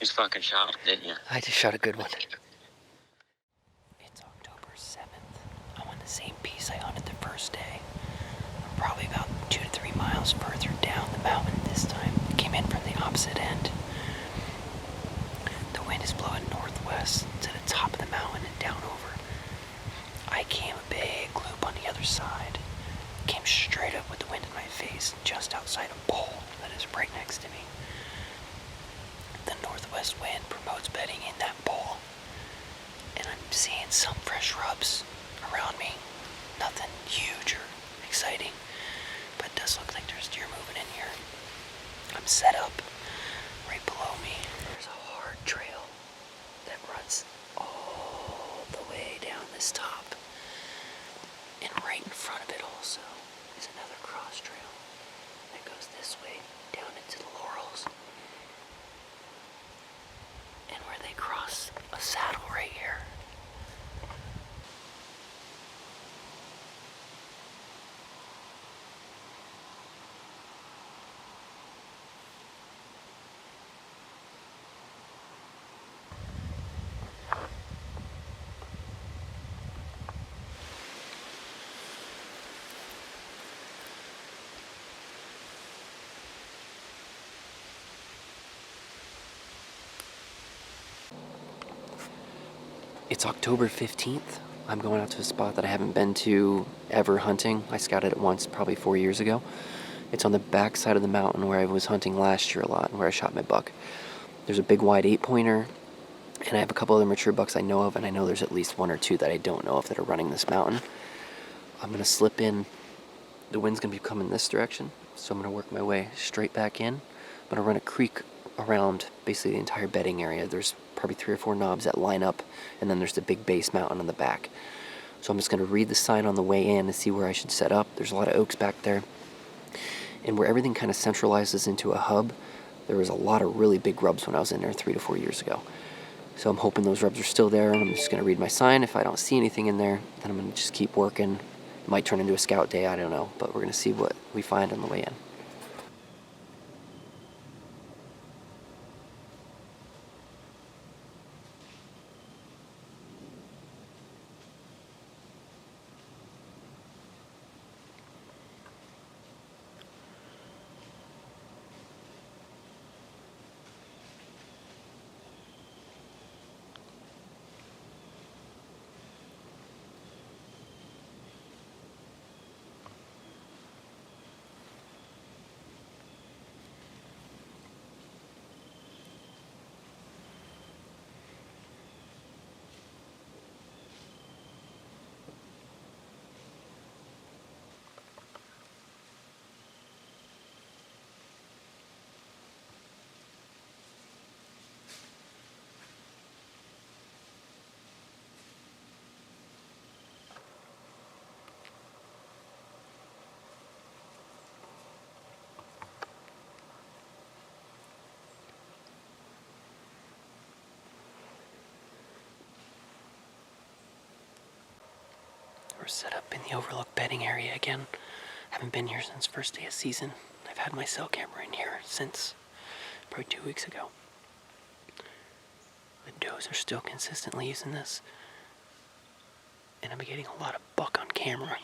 just fucking shot, didn't you? I just shot a good one. It's October 7th. I'm on the same piece I hunted the first day. I'm probably about 2 to 3 miles further down the mountain this time. It came in from the opposite end. The wind is blowing northwest to the top of the mountain and down over. I came a big loop on the other side. Came straight up with the wind in my face just outside a bowl that is right next to me. The northwest wind promotes bedding in that bowl, and I'm seeing some fresh shrubs around me. Nothing huge or exciting, but it does look like there's deer moving in here. I'm set up right below me. There's a hard trail that runs all the way down this top, and right in front of it also is another cross trail that goes this way down into the laurels. And where they cross a saddle right here. It's October 15th. I'm going out to a spot that I haven't been to ever hunting. I scouted it once, probably 4 years ago. It's on the back side of the mountain where I was hunting last year a lot and where I shot my buck. There's a big wide 8-pointer, and I have a couple other mature bucks I know of, and I know there's at least 1 or 2 that I don't know of that are running this mountain. I'm going to slip in. The wind's going to be coming this direction, so I'm going to work my way straight back in. I'm going to run a creek around basically the entire bedding area. There's probably 3 or 4 knobs that line up, and then there's the big base mountain on the back. So I'm just going to read the sign on the way in and see where I should set up. There's a lot of oaks back there, and where everything kind of centralizes into a hub, there was a lot of really big rubs when I was in there 3 to 4 years ago. So I'm hoping those rubs are still there, and I'm just going to read my sign. If I don't see anything in there, then I'm going to just keep working. It might turn into a scout day, I don't know, but we're going to see what we find on the way in. We're set up in the overlook bedding area again. Haven't been here since first day of season. I've had my cell camera in here since probably 2 weeks ago. The does are still consistently using this, and I'm getting a lot of buck on camera.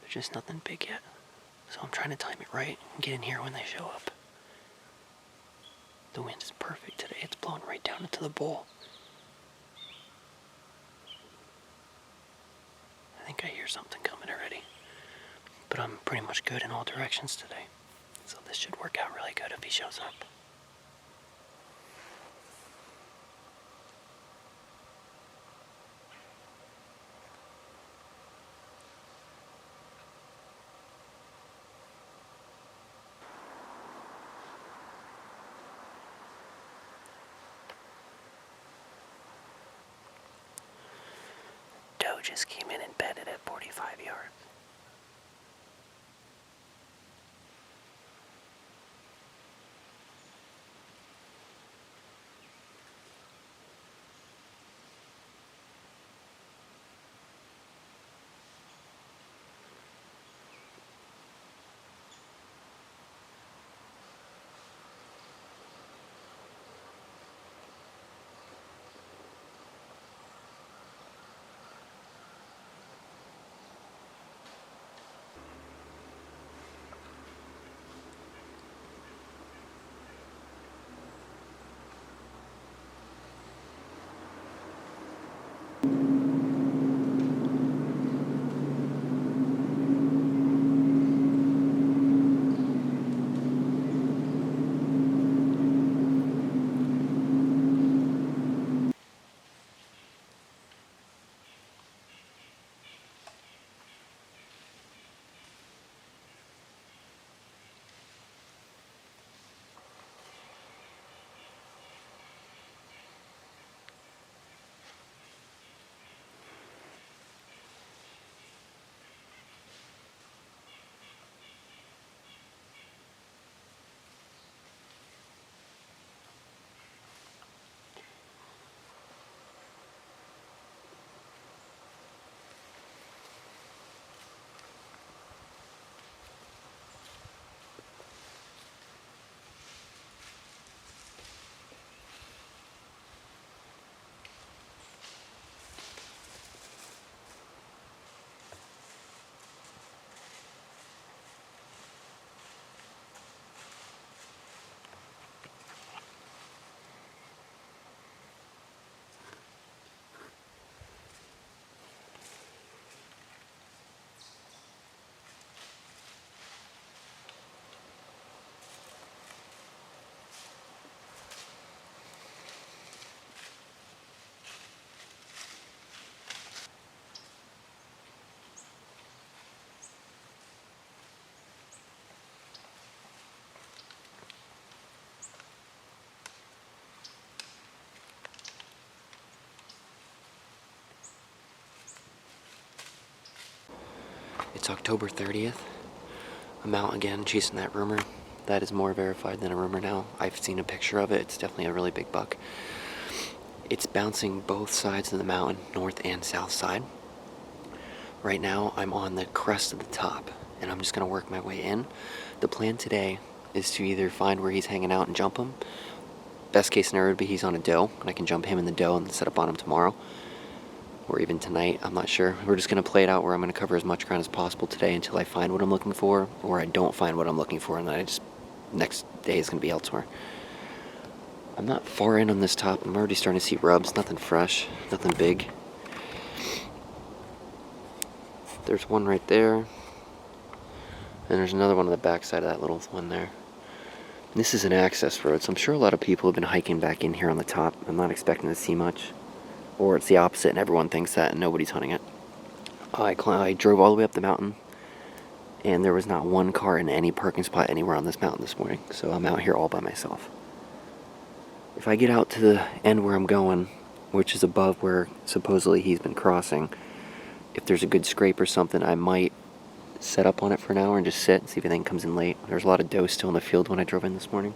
There's just nothing big yet, so I'm trying to time it right and get in here when they show up. The wind is perfect today. It's blowing right down into the bowl. I think I hear something coming already, but I'm pretty much good in all directions today, so this should work out really good if he shows up. Doe just came in and bedded at 45 yards. It's October 30th. I'm out again chasing that rumor. That is more verified than a rumor now. I've seen a picture of it. It's definitely a really big buck. It's bouncing both sides of the mountain, north and south side. Right now, I'm on the crest of the top, and I'm just going to work my way in. The plan today is to either find where he's hanging out and jump him. Best case scenario would be he's on a doe, and I can jump him in the doe and set up on him tomorrow. Or even tonight, I'm not sure. We're just going to play it out where I'm going to cover as much ground as possible today until I find what I'm looking for, or I don't find what I'm looking for, and then next day is going to be elsewhere. I'm not far in on this top. I'm already starting to see rubs. Nothing fresh, nothing big. There's one right there, and there's another one on the back side of that little one there. This is an access road, so I'm sure a lot of people have been hiking back in here on the top. I'm not expecting to see much. Or it's the opposite and everyone thinks that and nobody's hunting it. I drove all the way up the mountain, and there was not one car in any parking spot anywhere on this mountain this morning, so I'm out here all by myself. If I get out to the end where I'm going, which is above where supposedly he's been crossing, if there's a good scrape or something, I might set up on it for an hour and just sit and see if anything comes in late. There's a lot of doe still in the field when I drove in this morning.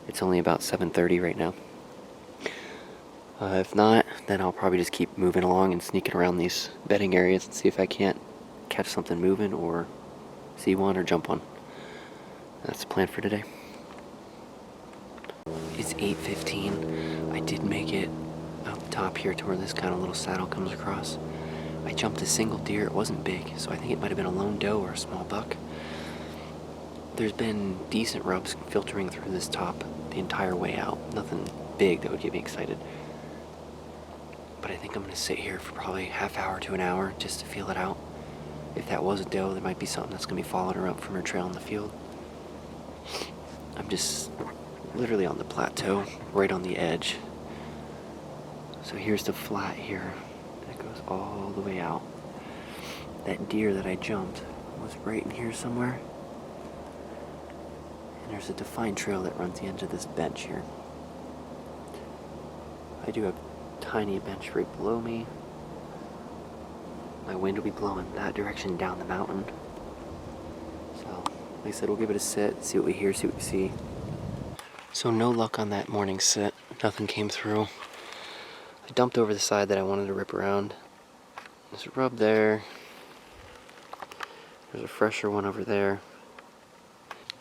It's only about 7:30 right now. If not, then I'll probably just keep moving along and sneaking around these bedding areas and see if I can't catch something moving or see one or jump one. That's the plan for today. It's 8:15. I did make it up top here to where this kind of little saddle comes across. I jumped a single deer. It wasn't big, so I think it might have been a lone doe or a small buck. There's been decent rubs filtering through this top the entire way out. Nothing big that would get me excited. But I think I'm going to sit here for probably half hour to an hour just to feel it out. If that was a doe, there might be something that's going to be following her up from her trail in the field. I'm just literally on the plateau, right on the edge. So here's the flat here that goes all the way out. That deer that I jumped was right in here somewhere. And there's a defined trail that runs the edge of this bench here. I do have tiny bench right below me. My wind will be blowing that direction down the mountain. So, like I said, we'll give it a sit, see what we hear, see what we see. So no luck on that morning sit. Nothing came through. I dumped over the side that I wanted to rip around. There's a rub there. There's a fresher one over there.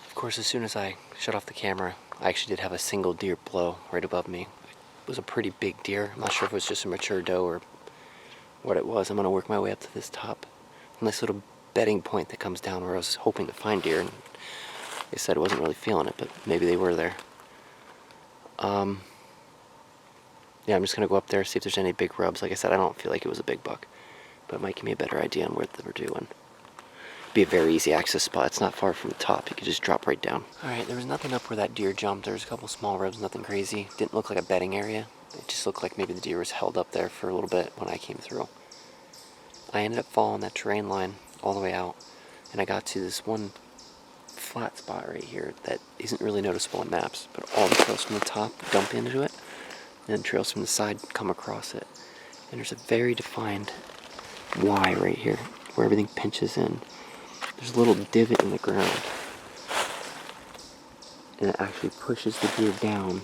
Of course, as soon as I shut off the camera, I actually did have a single deer blow right above me. It was a pretty big deer. I'm not sure if it was just a mature doe or what it was. I'm going to work my way up to this top. Nice little bedding point that comes down where I was hoping to find deer. And they said I wasn't really feeling it, but maybe they were there. Yeah, yeah, I'm just going to go up there, see if there's any big rubs. Like I said, I don't feel like it was a big buck, but it might give me a better idea on what we're doing. Be a very easy access spot. It's not far from the top. You could just drop right down. Alright, there was nothing up where that deer jumped. There was a couple small rubs, nothing crazy. Didn't look like a bedding area. It just looked like maybe the deer was held up there for a little bit when I came through. I ended up following that terrain line all the way out, and I got to this one flat spot right here that isn't really noticeable on maps, but all the trails from the top dump into it, and then trails from the side come across it. And there's a very defined Y right here, where everything pinches in. There's a little divot in the ground, and it actually pushes the deer down.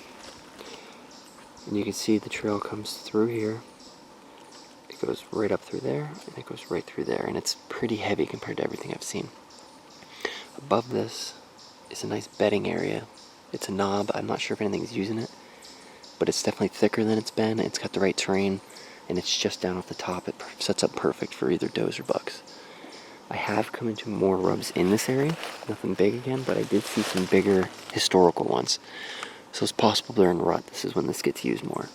And you can see the trail comes through here. It goes right up through there, and it goes right through there, and it's pretty heavy compared to everything I've seen. Above this is a nice bedding area. It's a knob. I'm not sure if anything's using it, but it's definitely thicker than it's been. It's got the right terrain, and it's just down off the top. It sets up perfect for either does or bucks. I have come into more rubs in this area, nothing big again, but I did see some bigger historical ones. So it's possible they're in rut. This is when this gets used more.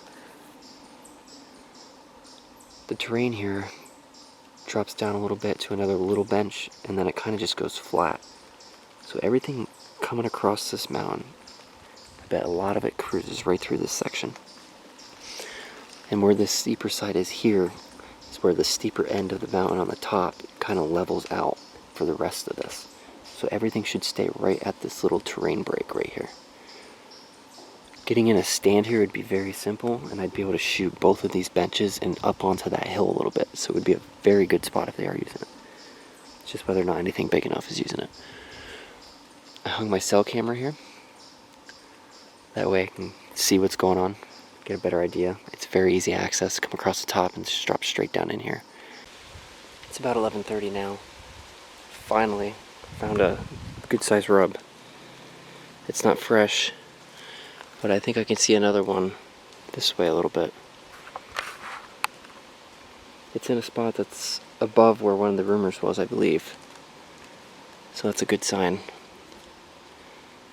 The terrain here drops down a little bit to another little bench, and then it kind of just goes flat. So everything coming across this mountain, I bet a lot of it cruises right through this section. And where this steeper side is here, is where the steeper end of the mountain on the top kind of levels out for the rest of this. So everything should stay right at this little terrain break right here. Getting in a stand here would be very simple, and I'd be able to shoot both of these benches and up onto that hill a little bit. So it would be a very good spot if they are using it. It's just whether or not anything big enough is using it. I hung my cell camera here. That way I can see what's going on, get a better idea. It's very easy access. Come across the top and just drop straight down in here. It's about 11:30 now. Finally found a good sized rub. It's not fresh, but I think I can see another one this way a little bit. It's in a spot that's above where one of the rumors was, I believe. So that's a good sign.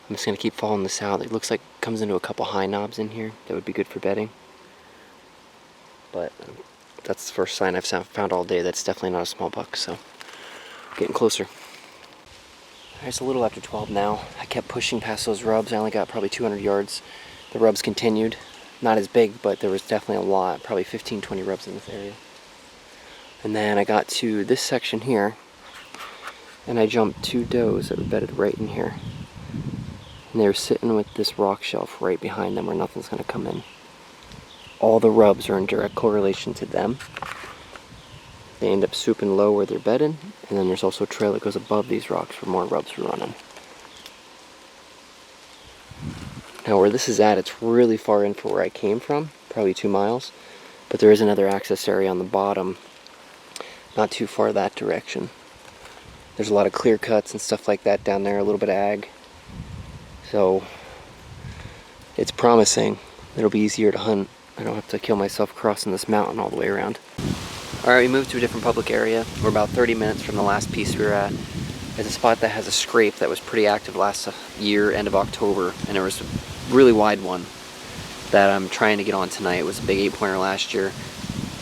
I'm just going to keep following this out. It looks like it comes into a couple high knobs in here that would be good for bedding. But that's the first sign I've found all day. That's definitely not a small buck, so getting closer. It's a little after 12 now. I kept pushing past those rubs. I only got probably 200 yards. The rubs continued. Not as big, but there was definitely a lot. Probably 15, 20 rubs in this area. And then I got to this section here, and I jumped 2 does that were bedded right in here. And they were sitting with this rock shelf right behind them where nothing's going to come in. All the rubs are in direct correlation to them. They end up swooping low where they're bedded, and then there's also a trail that goes above these rocks where more rubs are running. Now where this is at, it's really far in for where I came from, probably 2 miles, but there is another access area on the bottom, not too far that direction. There's a lot of clear cuts and stuff like that down there, a little bit of ag. So it's promising. It'll be easier to hunt. I don't have to kill myself crossing this mountain all the way around. Alright, we moved to a different public area. We're about 30 minutes from the last piece we were at. There's a spot that has a scrape that was pretty active last year, end of October, and there was a really wide one that I'm trying to get on tonight. It was a big 8-pointer last year.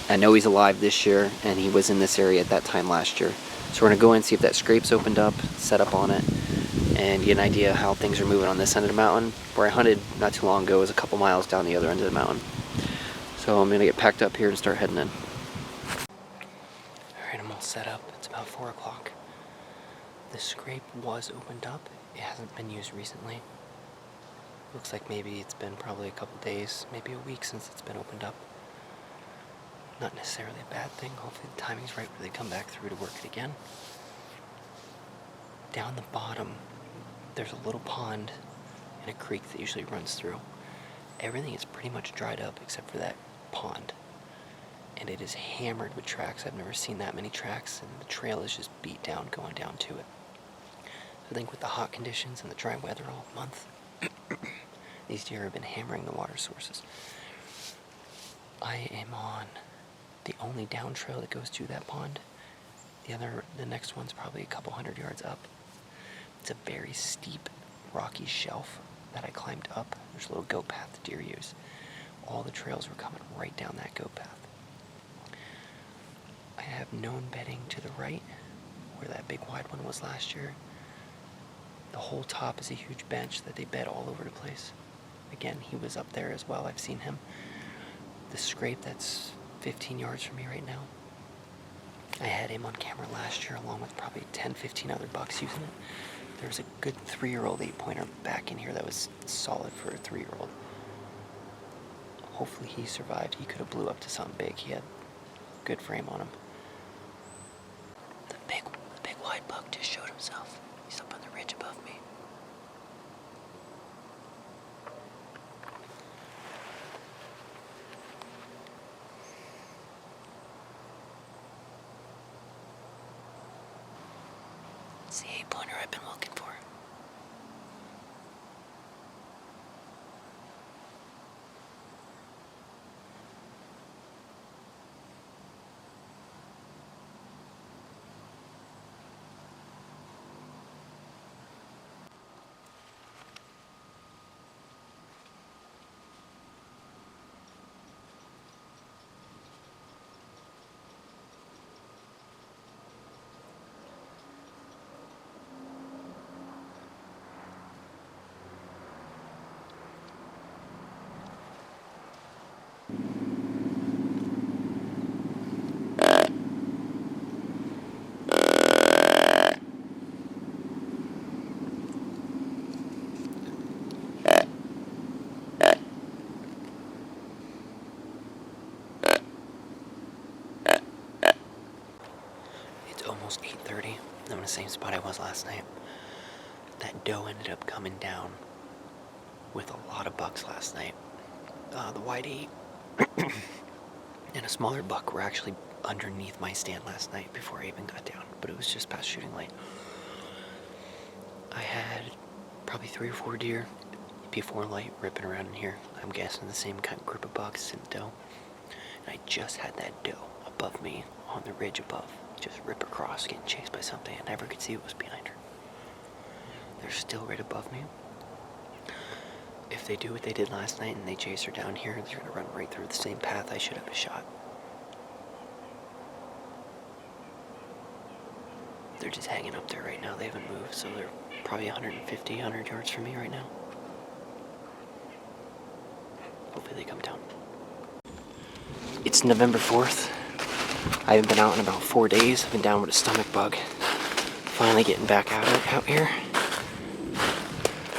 I know he's alive this year, and he was in this area at that time last year. So we're going to go in and see if that scrape's opened up, set up on it, and get an idea how things are moving on this end of the mountain. Where I hunted not too long ago was a couple miles down the other end of the mountain. So I'm going to get packed up here and start heading in. Alright, I'm all set up. It's about 4 o'clock. The scrape was opened up. It hasn't been used recently. Looks like maybe it's been probably a couple days, maybe a week since it's been opened up. Not necessarily a bad thing. Hopefully the timing's right where they come back through to work it again. Down the bottom, there's a little pond and a creek that usually runs through. Everything is pretty much dried up except for that pond. And it is hammered with tracks. I've never seen that many tracks, and the trail is just beat down going down to it. I think with the hot conditions and the dry weather all month, these deer have been hammering the water sources. I am on the only down trail that goes to that pond. The next one's probably a couple 100 yards up. It's a very steep, rocky shelf that I climbed up. There's a little goat path the deer use. all the trails were coming right down that goat path. I have known bedding to the right, where that big wide one was last year. The whole top is a huge bench that they bed all over the place. Again, he was up there as well. I've seen him. The scrape that's 15 yards from me right now, I had him on camera last year along with probably 10, 15 other bucks using it. There was a good 3-year-old 8-pointer back in here that was solid for a 3-year-old. Hopefully he survived. He could have blew up to something big. He had good frame on him. The big white buck just showed himself. He's up on the ridge above me. It's the 8-pointer I've been looking for. Almost 8:30. I'm in the same spot I was last night. That doe ended up coming down with a lot of bucks last night. The white 8 and a smaller buck were actually underneath my stand last night before I even got down, but it was just past shooting light. I had probably 3 or 4 deer before light ripping around in here. I'm guessing the same kind of group of bucks and doe. And I just had that doe above me on the ridge above. Just rip across, getting chased by something. I never could see what was behind her. They're still right above me. If they do what they did last night and they chase her down here, they're gonna run right through the same path I should have a shot. They're just hanging up there right now. They haven't moved, so they're probably 150, 100 yards from me right now. Hopefully they come down. It's November 4th. I haven't been out in about 4 days. I've been down with a stomach bug. Finally getting back out here.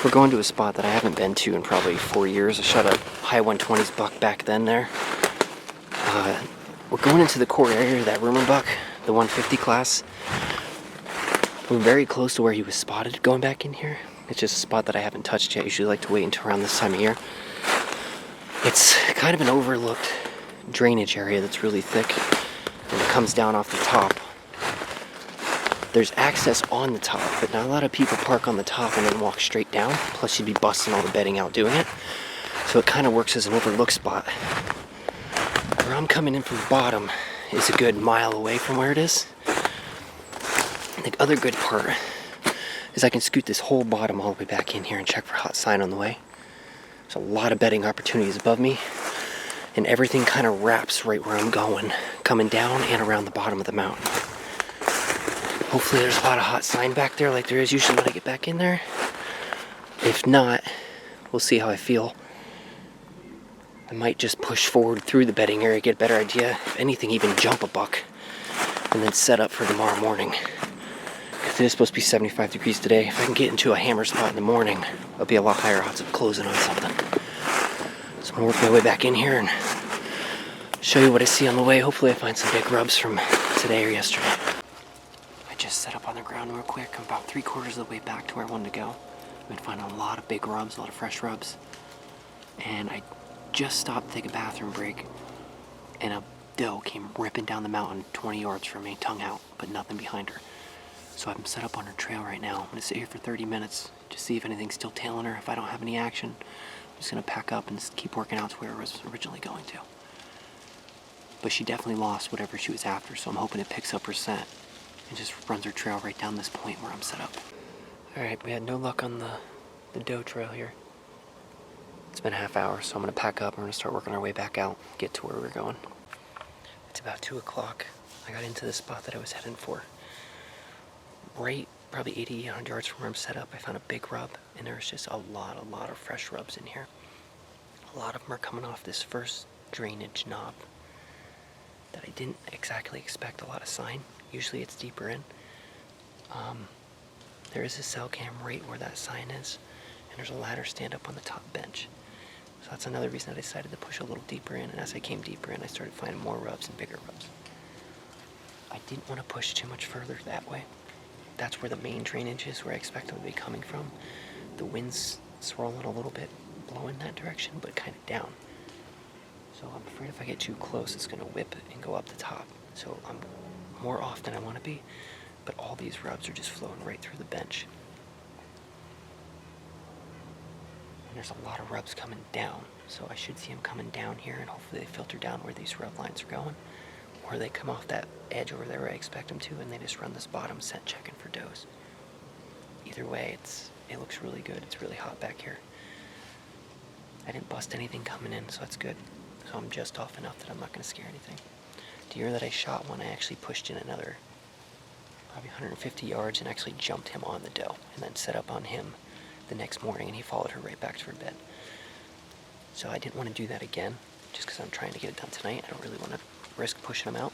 We're going to a spot that I haven't been to in probably 4 years. I shot a high 120s buck back then there. We're going into the core area of that rumor buck, the 150 class. We're very close to where he was spotted going back in here. It's just a spot that I haven't touched yet. I usually like to wait until around this time of year. It's kind of an overlooked drainage area that's really thick. And it comes down off the top. There's access on the top, but not a lot of people park on the top and then walk straight down. Plus you'd be busting all the bedding out doing it. So it kind of works as an overlook spot. Where I'm coming in from the bottom is a good mile away from where it is. The other good part is I can scoot this whole bottom all the way back in here and check for hot sign on the way. There's a lot of bedding opportunities above me. And everything kind of wraps right where I'm going, coming down and around the bottom of the mountain. Hopefully there's a lot of hot sign back there like there is usually when I get back in there. If not, we'll see how I feel. I might just push forward through the bedding area, get a better idea. If anything, even jump a buck and then set up for tomorrow morning. Because it is supposed to be 75 degrees today. If I can get into a hammer spot in the morning, I'll be a lot higher odds of closing on something. So I'm going to work my way back in here and show you what I see on the way. Hopefully I find some big rubs from today or yesterday. I just set up on the ground real quick. I'm about 3/4 of the way back to where I wanted to go. I've been finding a lot of big rubs, a lot of fresh rubs. And I just stopped to take a bathroom break, and a doe came ripping down the mountain 20 yards from me, tongue out, but nothing behind her. So I'm set up on her trail right now. I'm going to sit here for 30 minutes to see if anything's still tailing her. If I don't have any action, I'm just going to pack up and just keep working out to where I was originally going to. But she definitely lost whatever she was after, so I'm hoping it picks up her scent and just runs her trail right down this point where I'm set up. Alright, we had no luck on the doe trail here. It's been a half hour, so I'm gonna pack up. We're gonna start working our way back out, get to where we're going. It's about 2 o'clock. I got into the spot that I was heading for. Right, probably 80, 100 yards from where I'm set up, I found a big rub, and there's just a lot of fresh rubs in here. A lot of them are coming off this first drainage knob that I didn't exactly expect a lot of sign. Usually it's deeper in. There is a cell cam right where that sign is, and there's a ladder stand up on the top bench. So that's another reason I decided to push a little deeper in, and as I came deeper in, I started finding more rubs and bigger rubs. I didn't want to push too much further that way. That's where the main drainage is, where I expect them to be coming from. The wind's swirling a little bit, blowing that direction, but kind of down. So I'm afraid if I get too close, it's going to whip and go up the top. So I'm more off than I want to be, but all these rubs are just flowing right through the bench. And there's a lot of rubs coming down, so I should see them coming down here, and hopefully they filter down where these rub lines are going, or they come off that edge over there where I expect them to, and they just run this bottom scent checking for does. Either way, it looks really good. It's really hot back here. I didn't bust anything coming in, so that's good. So I'm just off enough that I'm not going to scare anything. Deer that I shot when I actually pushed in another probably 150 yards and actually jumped him on the doe and then set up on him the next morning, and he followed her right back to her bed. So I didn't want to do that again, just because I'm trying to get it done tonight. I don't really want to risk pushing them out.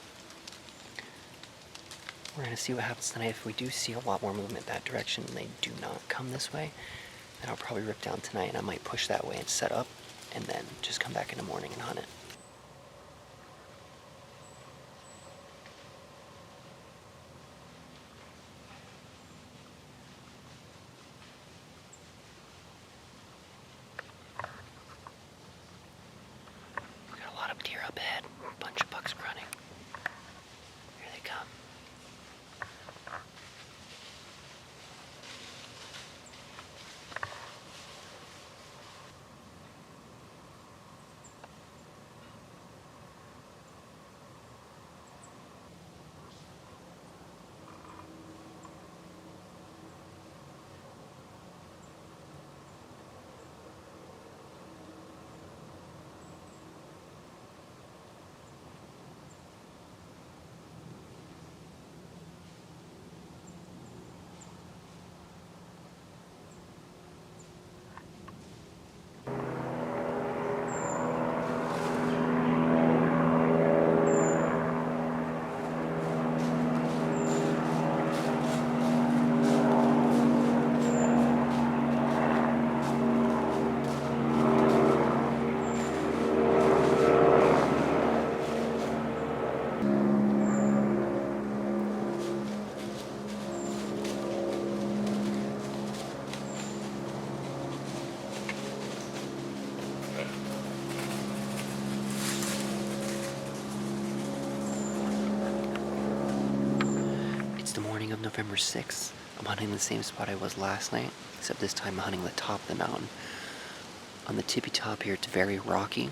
We're going to see what happens tonight. If we do see a lot more movement that direction and they do not come this way, then I'll probably rip down tonight, and I might push that way and set up, and then just come back in the morning and hunt it. We got a lot of deer up ahead, a bunch of bucks running. Here they come. Of November 6th. I'm hunting the same spot I was last night, except this time I'm hunting the top of the mountain. On the tippy top here, it's very rocky,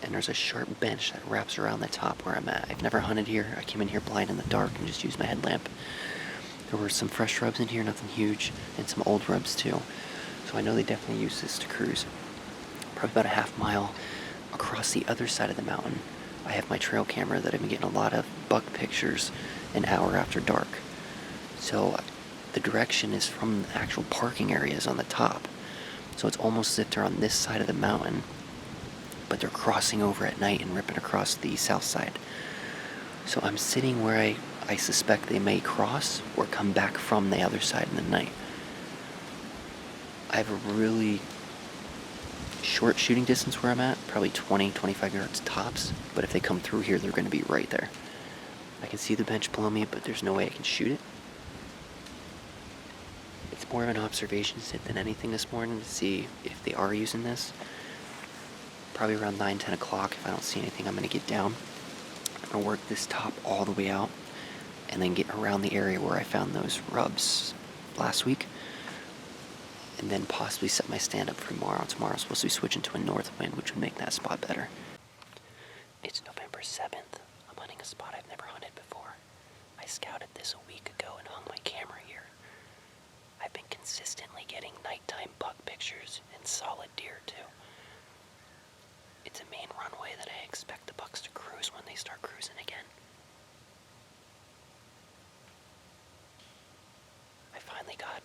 and there's a sharp bench that wraps around the top where I'm at. I've never hunted here. I came in here blind in the dark and just used my headlamp. There were some fresh rubs in here, nothing huge, and some old rubs too. So I know they definitely use this to cruise. Probably about a half mile across the other side of the mountain, I have my trail camera that I've been getting a lot of buck pictures an hour after dark. So the direction is from the actual parking areas on the top. So it's almost as if they're on this side of the mountain, but they're crossing over at night and ripping across the south side. So I'm sitting where I suspect they may cross or come back from the other side in the night. I have a really short shooting distance where I'm at, probably 20, 25 yards tops, but if they come through here, they're going to be right there. I can see the bench below me, but there's no way I can shoot it. It's more of an observation sit than anything this morning to see if they are using this. Probably around 9, 10 o'clock, if I don't see anything, I'm going to get down. I'm going to work this top all the way out and then get around the area where I found those rubs last week, and then possibly set my stand up for tomorrow. Tomorrow's supposed to be switching to a north wind, which would make that spot better. It's November 7th. I'm hunting a spot I've never hunted before. I scouted this a week ago and hung my camera here. I've been consistently getting nighttime buck pictures and solid deer too. way that I expect the bucks to cruise when they start cruising again. I finally got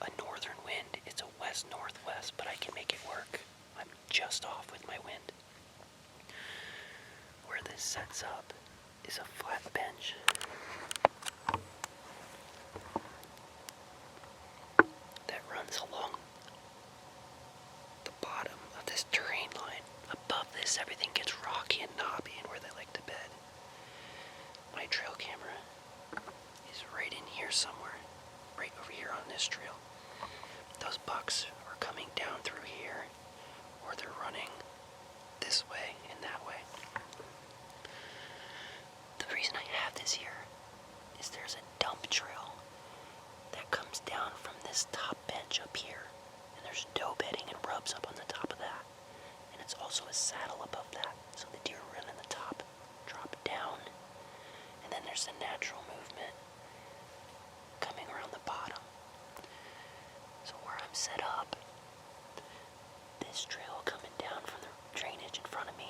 a northern wind. It's a west-northwest, but I can make it work. I'm just off with my wind. Where this sets up is a flat bench. That runs along the bottom of this terrain line. Above this, everything gets rocky and knobby and where they like to bed. My trail camera is right in here somewhere. Right over here on this trail. Those bucks are coming down through here, or they're running this way and that way. The reason I have this here is there's a dump trail that comes down from this top bench up here, and there's doe bedding and rubs up on the top of that, and it's also a saddle above that, so the deer run in the top, drop down, and then there's the natural movement coming around the bottom. So where I'm set up, this trail coming down from the drainage in front of me,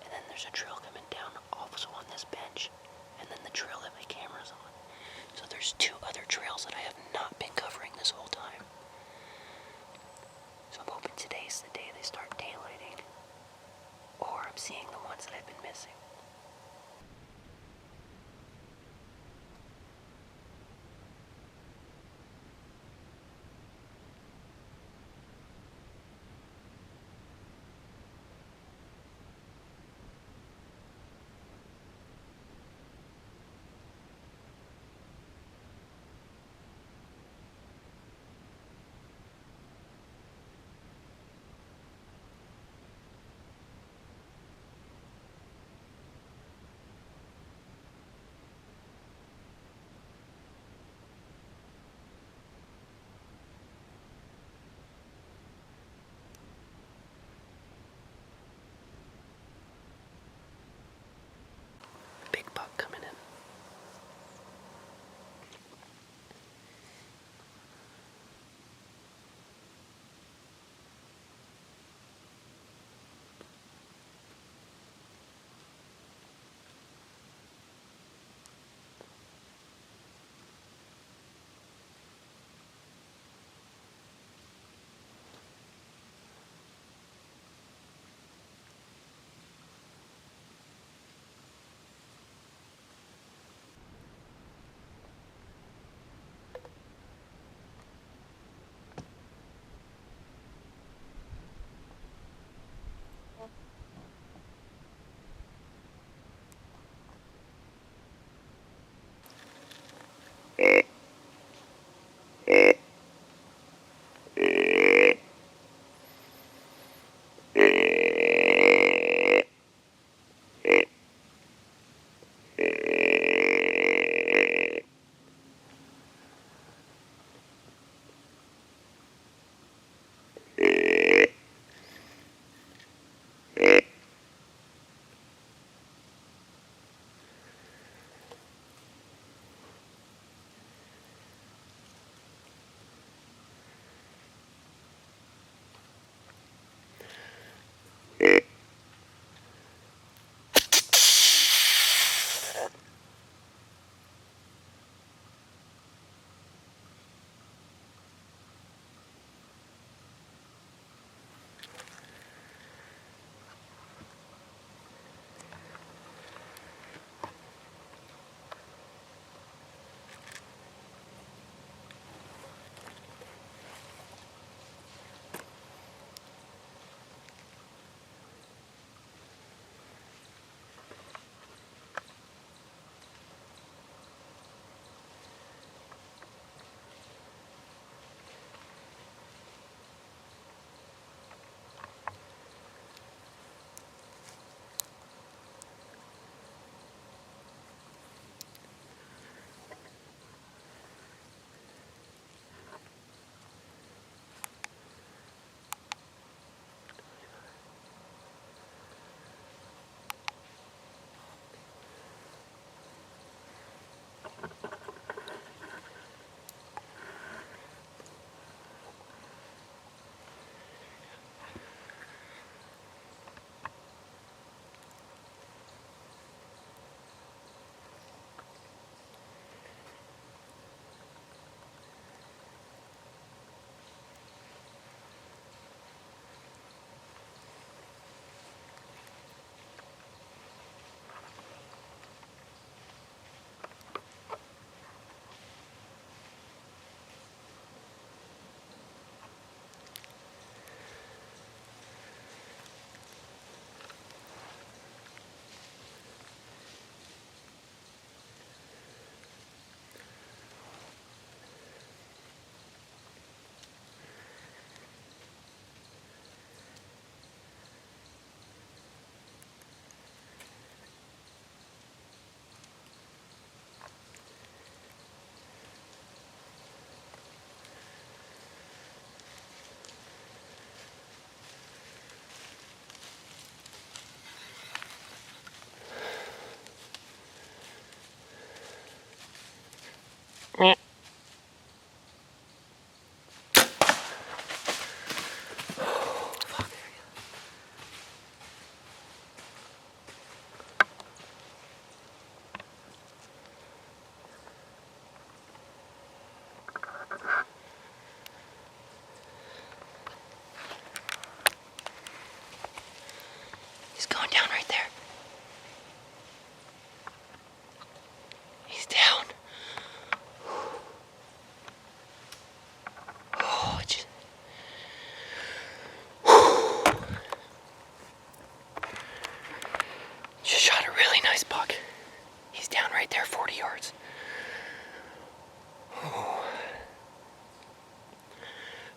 and then there's a trail coming down also on this bench, and then the trail that my camera's on. So there's two other trails that I have not been covering this whole time. So I'm hoping today's the day they start daylighting, or I'm seeing the ones that I've been missing. Big buck coming in.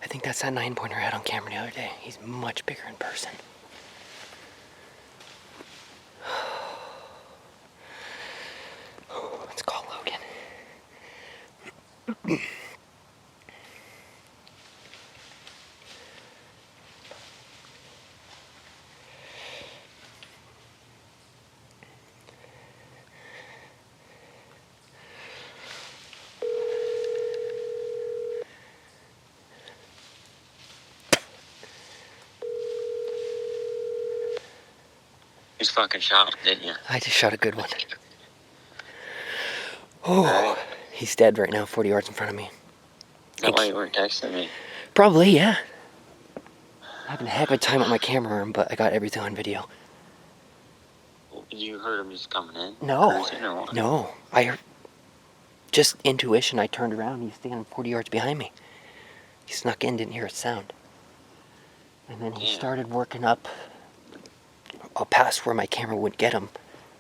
think that's that 9-pointer I had on camera the other day. He's much bigger in person. Let's call Logan. You just fucking shot him, didn't you? I just shot a good one. Oh, he's dead right now, 40 yards in front of me. Is that why you weren't texting me? Probably, yeah. I'm having a heck of a time with my camera arm, but I got everything on video. You heard him just coming in? No, Cruising or what? no. I heard, just intuition, I turned around, he's standing 40 yards behind me. He snuck in, didn't hear a sound. And then he started working up past where my camera wouldn't get him.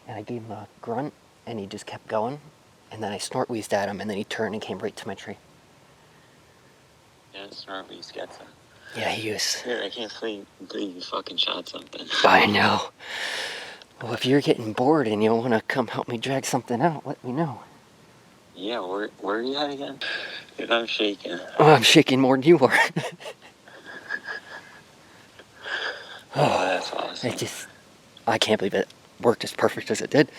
And I gave him a grunt, and he just kept going. And then I snort wheezed at him, and then he turned and came right to my tree. Yeah, snort wheeze gets him. Yeah, he was. Dude, I can't believe you fucking shot something. I know. Well, if you're getting bored and you want to come help me drag something out, let me know. Yeah, where are you at again? Dude, I'm shaking. Oh, I'm shaking more than you are. Oh, that's awesome. I can't believe it worked as perfect as it did.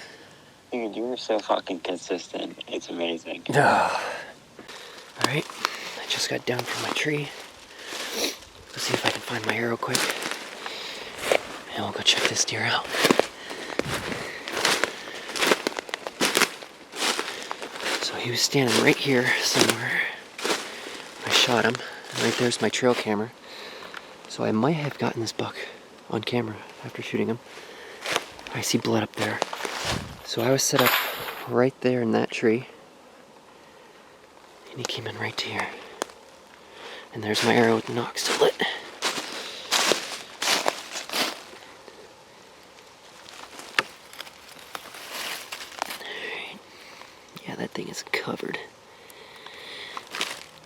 Dude, you were so fucking consistent. It's amazing. Alright, I just got down from my tree. Let's see if I can find my arrow quick. And we'll go check this deer out. So he was standing right here somewhere. I shot him. And right there's my trail camera. So I might have gotten this buck on camera after shooting him. I see blood up there. So I was set up right there in that tree. And he came in right to here. And there's my arrow with the knock still lit. Alright. Yeah, that thing is covered.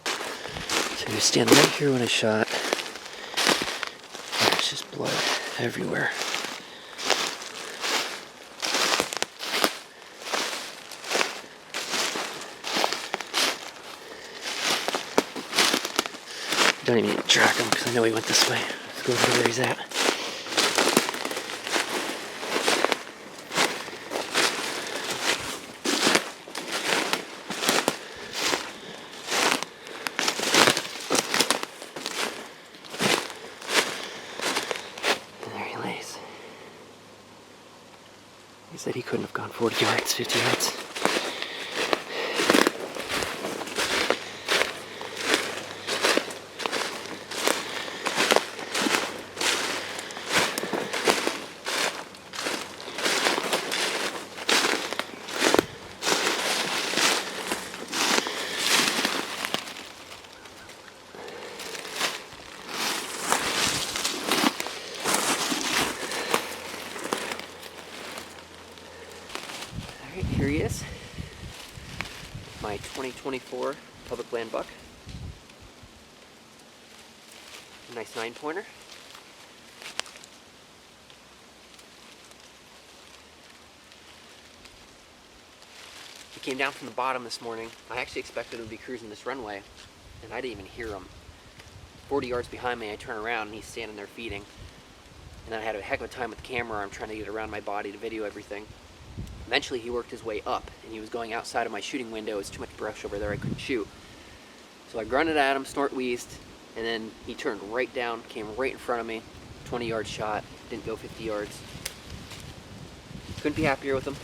So he was standing right here when I shot. There's just blood everywhere. Don't even need to track him because I know he went this way. Let's go over where he's at. And there he lays. He said he couldn't have gone 40 yards, 50 yards. Alright, here he is. My 2024 public land buck. Nice 9-pointer. He came down from the bottom this morning. I actually expected him to be cruising this runway, and I didn't even hear him. 40 yards behind me, I turn around and he's standing there feeding. And then I had a heck of a time with the camera arm trying to get around my body to video everything. Eventually he worked his way up, and he was going outside of my shooting window. It was too much brush over there, I couldn't shoot. So I grunted at him, snort wheezed, and then he turned right down, came right in front of me, 20-yard shot, didn't go 50 yards. Couldn't be happier with him.